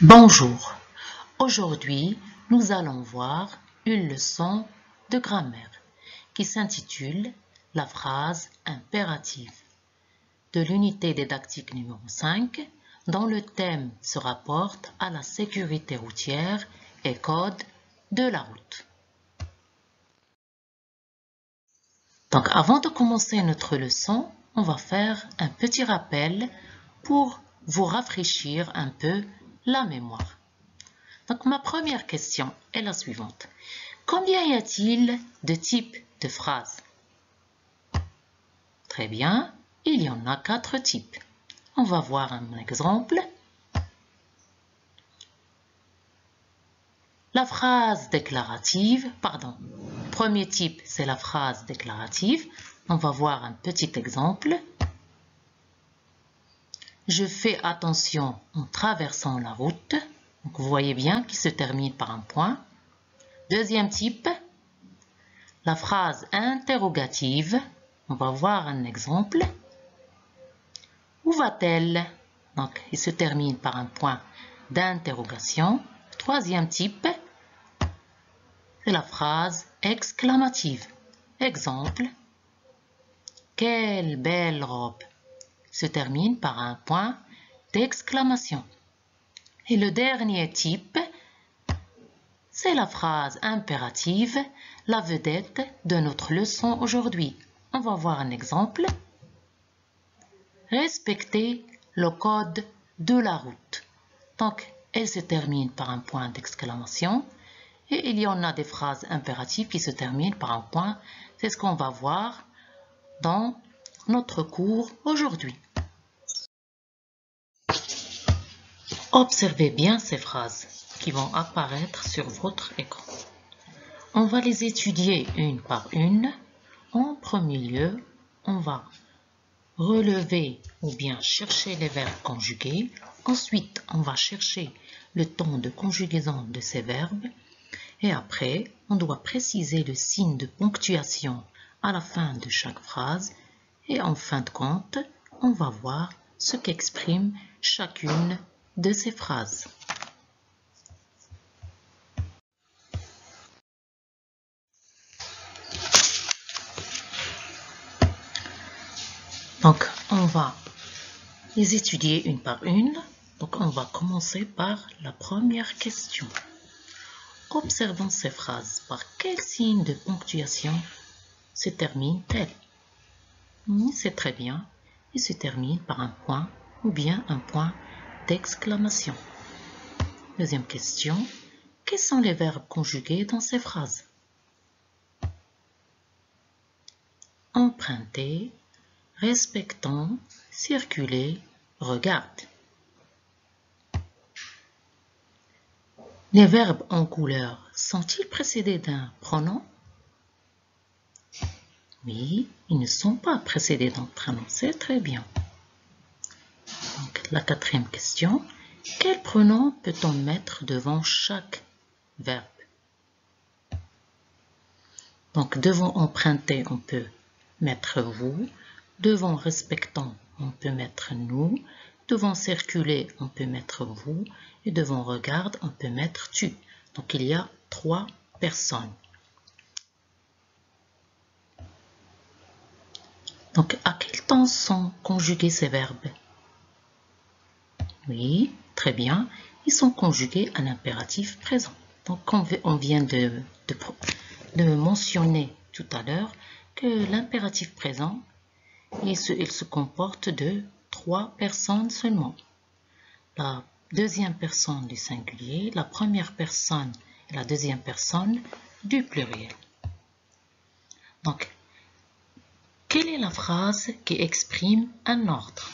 Bonjour, aujourd'hui nous allons voir une leçon de grammaire qui s'intitule La phrase impérative de l'unité didactique numéro 5 dont le thème se rapporte à la sécurité routière et code de la route. Donc avant de commencer notre leçon, on va faire un petit rappel pour vous rafraîchir un peu la mémoire. Donc ma première question est la suivante. Combien y a-t-il de types de phrases? Très bien, il y en a 4 types. On va voir un exemple. La phrase déclarative, premier type c'est la phrase déclarative. On va voir un petit exemple. Je fais attention en traversant la route. Donc vous voyez bien qu'il se termine par un point. Deuxième type, la phrase interrogative. On va voir un exemple. Où va-t-elle? Donc, il se termine par un point d'interrogation. Troisième type, c'est la phrase exclamative. Exemple, quelle belle robe, se termine par un point d'exclamation. Et le dernier type, c'est la phrase impérative, la vedette de notre leçon aujourd'hui. On va voir un exemple. Respecter le code de la route. Donc, elle se termine par un point d'exclamation. Et il y en a des phrases impératives qui se terminent par un point. C'est ce qu'on va voir dans notre cours aujourd'hui. Observez bien ces phrases qui vont apparaître sur votre écran. On va les étudier une par une. En premier lieu, on va relever ou bien chercher les verbes conjugués. Ensuite, on va chercher le temps de conjugaison de ces verbes. Et après, on doit préciser le signe de ponctuation à la fin de chaque phrase. Et en fin de compte, on va voir ce qu'exprime chacune de ces phrases. Donc, on va les étudier une par une. Donc, on va commencer par la première question. Observons ces phrases. Par quel signe de ponctuation se termine-t-elle? C'est très bien. Il se termine par un point ou bien un point d'exclamation. Deuxième question. Quels sont les verbes conjugués dans ces phrases? Emprunter, respectant, circuler, regarde. Les verbes en couleur sont-ils précédés d'un pronom? Oui, ils ne sont pas précédés d'un pronom, c'est très bien. Donc, la quatrième question, quel pronom peut-on mettre devant chaque verbe? Donc, devant emprunter, on peut mettre vous. Devant respectant, on peut mettre nous. Devant circuler, on peut mettre vous. Et devant regarde, on peut mettre tu. Donc, il y a 3 personnes. Donc, à quel temps sont conjugués ces verbes? Oui, très bien. Ils sont conjugués à l'impératif présent. Donc, on vient de mentionner tout à l'heure que l'impératif présent, il se comporte de 3 personnes seulement. La deuxième personne du singulier, la première personne et la deuxième personne du pluriel. Donc, quelle est la phrase qui exprime un ordre?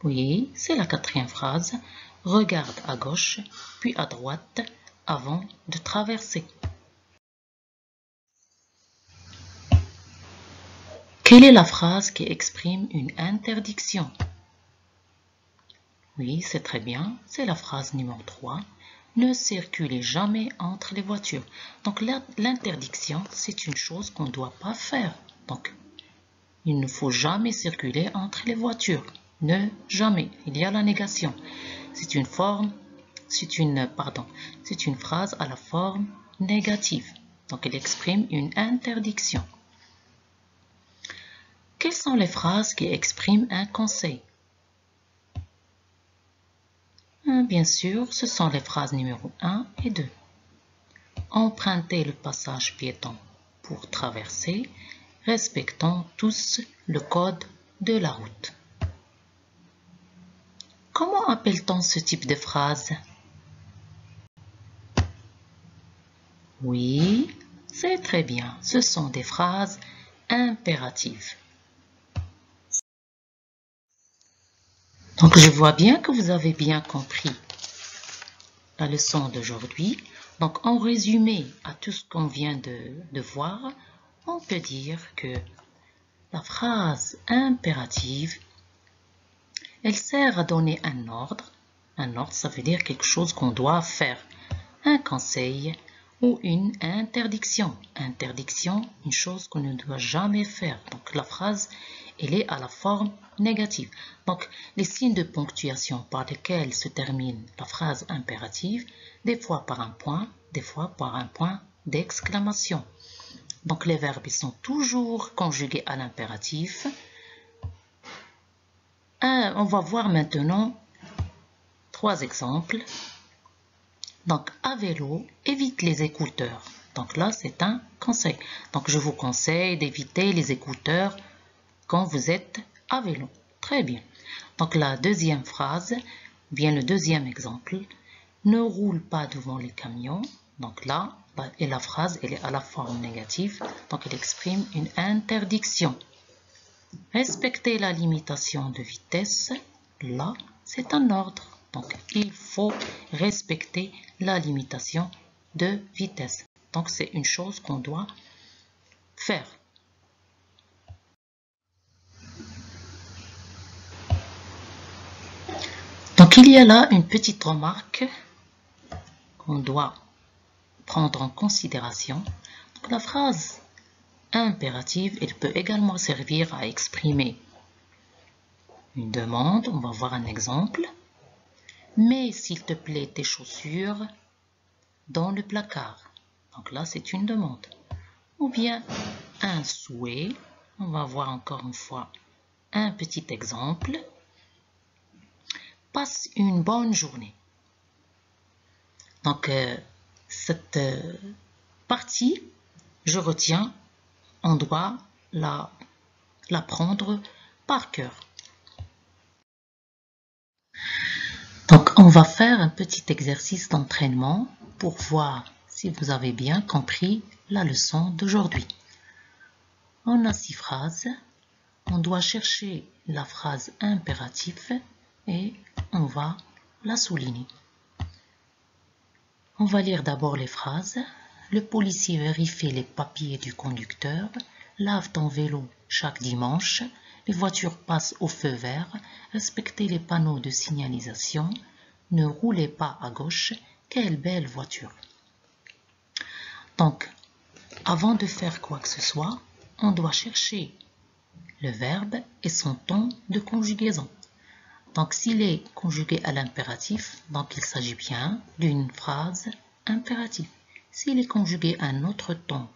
Oui, c'est la quatrième phrase. Regarde à gauche, puis à droite, avant de traverser. Quelle est la phrase qui exprime une interdiction? Oui, c'est très bien. C'est la phrase numéro 3. Ne circulez jamais entre les voitures. Donc, l'interdiction, c'est une chose qu'on ne doit pas faire. Donc, il ne faut jamais circuler entre les voitures. Ne jamais. Il y a la négation. c'est une phrase à la forme négative. Donc, elle exprime une interdiction. Quelles sont les phrases qui expriment un conseil? Bien sûr, ce sont les phrases numéro 1 et 2. Empruntez le passage piéton pour traverser. Respectons tous le code de la route. Comment appelle-t-on ce type de phrase? Oui, c'est très bien. Ce sont des phrases impératives. Donc, je vois bien que vous avez bien compris la leçon d'aujourd'hui. Donc, en résumé à tout ce qu'on vient de voir, on peut dire que la phrase impérative, elle sert à donner un ordre. Un ordre, ça veut dire quelque chose qu'on doit faire. Un conseil ou une interdiction. Interdiction, une chose qu'on ne doit jamais faire. Donc, la phrase, elle est à la forme négative. Donc, les signes de ponctuation par lesquels se termine la phrase impérative, des fois par un point, des fois par un point d'exclamation. Donc, les verbes ils sont toujours conjugués à l'impératif. On va voir maintenant 3 exemples. Donc, à vélo, évite les écouteurs. Donc là, c'est un conseil. Donc, je vous conseille d'éviter les écouteurs quand vous êtes à vélo. Très bien. Donc, la deuxième phrase, bien le deuxième exemple, ne roule pas devant les camions. Donc là, et la phrase, elle est à la forme négative. Donc, elle exprime une interdiction. Respecter la limitation de vitesse. Là, c'est un ordre. Donc, il faut respecter la limitation de vitesse. Donc, c'est une chose qu'on doit faire. Donc, il y a là une petite remarque qu'on doit prendre en considération. Donc, la phrase impérative, elle peut également servir à exprimer une demande. On va voir un exemple. Mets, s'il te plaît, tes chaussures dans le placard. Donc là, c'est une demande. Ou bien un souhait. On va voir encore une fois un petit exemple. Passe une bonne journée. Donc, cette partie, je retiens, on doit la prendre par cœur. Donc, on va faire un petit exercice d'entraînement pour voir si vous avez bien compris la leçon d'aujourd'hui. On a 6 phrases. On doit chercher la phrase impérative et on va la souligner. On va lire d'abord les phrases. Le policier vérifie les papiers du conducteur. Lave ton vélo chaque dimanche. Les voitures passent au feu vert. Respectez les panneaux de signalisation. Ne roulez pas à gauche. Quelle belle voiture. Donc, avant de faire quoi que ce soit, on doit chercher le verbe et son ton de conjugaison. Donc, s'il est conjugué à l'impératif, donc il s'agit bien d'une phrase impérative. S'il est conjugué à un autre ton,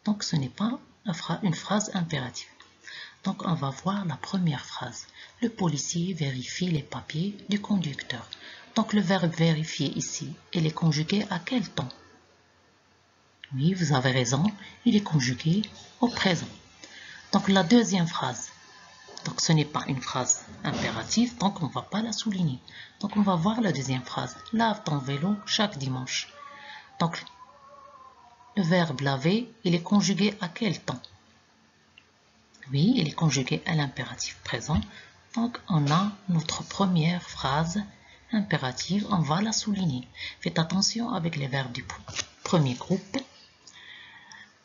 donc ce n'est pas une phrase impérative. Donc, on va voir la première phrase. Le policier vérifie les papiers du conducteur. Donc, le verbe vérifier ici, il est conjugué à quel ton? Oui, vous avez raison, il est conjugué au présent. Donc, la deuxième phrase. Donc, ce n'est pas une phrase impérative, donc on ne va pas la souligner. Donc, on va voir la deuxième phrase. Lave ton vélo chaque dimanche. Donc, le verbe laver, il est conjugué à quel temps? Oui, il est conjugué à l'impératif présent. Donc, on a notre première phrase impérative, on va la souligner. Faites attention avec les verbes du premier groupe.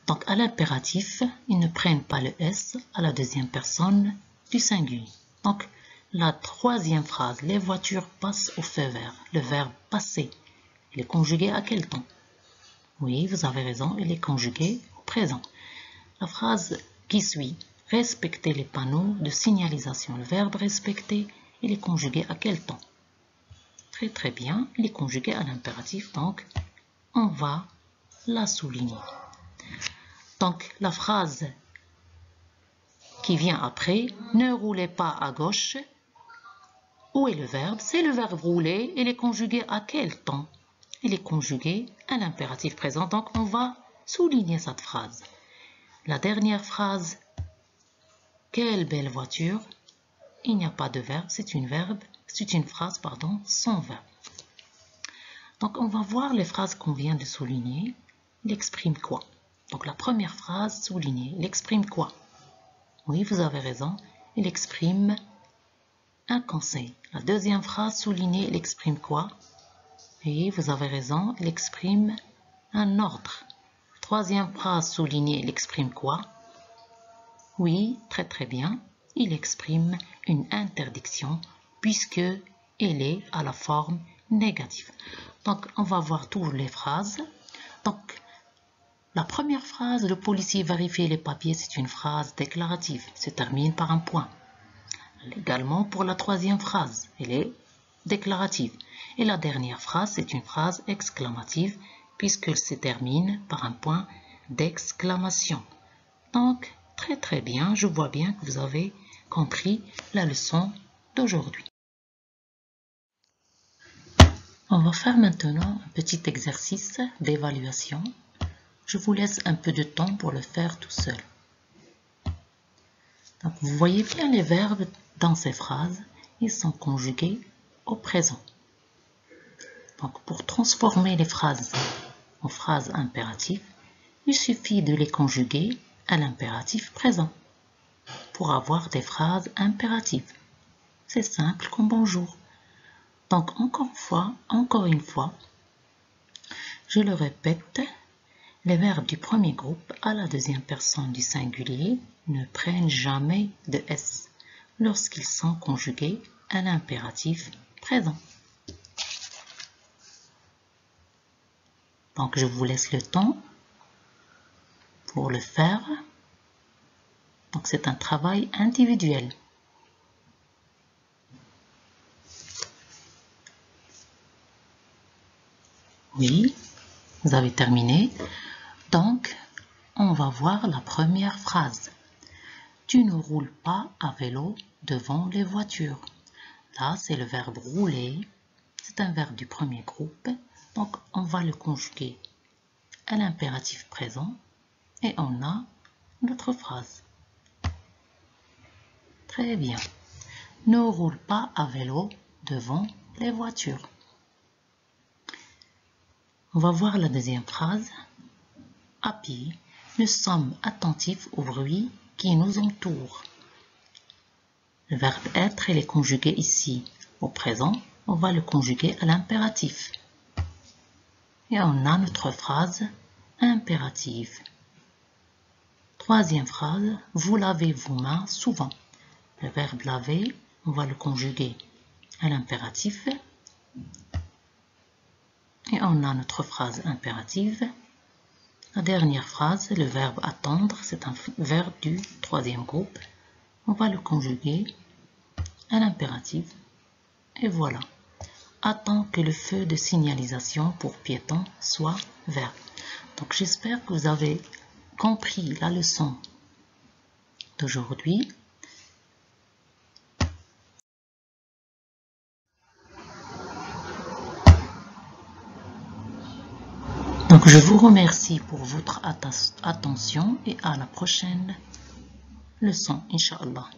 Donc, à l'impératif, ils ne prennent pas le S à la deuxième personne du singulier. Donc, la troisième phrase, les voitures passent au feu vert. Le verbe passer, il est conjugué à quel temps? Oui, vous avez raison, il est conjugué au présent. La phrase qui suit, respecter les panneaux de signalisation. Le verbe respecter, il est conjugué à quel temps? très bien. Il est conjugué à l'impératif, donc on va la souligner. Donc la phrase qui vient après, ne roulez pas à gauche. Où est le verbe? C'est le verbe rouler. Il est conjugué à quel temps? Il est conjugué à l'impératif présent, donc on va souligner cette phrase. La dernière phrase, quelle belle voiture. Il n'y a pas de verbe, c'est une phrase sans verbe. Donc on va voir les phrases qu'on vient de souligner. Il exprime quoi? Donc la première phrase soulignée, il exprime quoi? Oui, vous avez raison, il exprime un conseil. La deuxième phrase soulignée, il exprime quoi? Oui, vous avez raison, il exprime un ordre. Troisième phrase soulignée, il exprime quoi? Oui, très bien, il exprime une interdiction puisque elle est à la forme négative. Donc, on va voir toutes les phrases. Donc, la première phrase, le policier vérifie les papiers, c'est une phrase déclarative, se termine par un point. Également pour la troisième phrase, elle est déclarative. Et la dernière phrase, c'est une phrase exclamative puisqu'elle se termine par un point d'exclamation. Donc, très bien, je vois bien que vous avez compris la leçon d'aujourd'hui. On va faire maintenant un petit exercice d'évaluation. Je vous laisse un peu de temps pour le faire tout seul. Donc, vous voyez bien les verbes dans ces phrases, ils sont conjugués au présent. Donc, pour transformer les phrases en phrases impératives, il suffit de les conjuguer à l'impératif présent pour avoir des phrases impératives. C'est simple comme bonjour. Donc, encore une fois, je le répète, les verbes du premier groupe à la deuxième personne du singulier ne prennent jamais de S lorsqu'ils sont conjugués à l'impératif présent. Donc, je vous laisse le temps pour le faire. Donc, c'est un travail individuel. Oui, vous avez terminé. Donc, on va voir la première phrase. Tu ne roules pas à vélo devant les voitures. Là, c'est le verbe rouler. C'est un verbe du premier groupe. Donc, on va le conjuguer à l'impératif présent. Et on a notre phrase. Très bien. Ne roule pas à vélo devant les voitures. On va voir la deuxième phrase. À pied, nous sommes attentifs aux bruits qui nous entourent. Le verbe être, il est conjugué ici au présent. On va le conjuguer à l'impératif. Et on a notre phrase impérative. Troisième phrase, vous lavez vos mains souvent. Le verbe laver, on va le conjuguer à l'impératif. Et on a notre phrase impérative. La dernière phrase, le verbe attendre, c'est un verbe du troisième groupe. On va le conjuguer à l'impératif. Et voilà. Attends que le feu de signalisation pour piétons soit vert. Donc j'espère que vous avez compris la leçon d'aujourd'hui. Donc je vous remercie pour votre attention et à la prochaine leçon, Inch'Allah.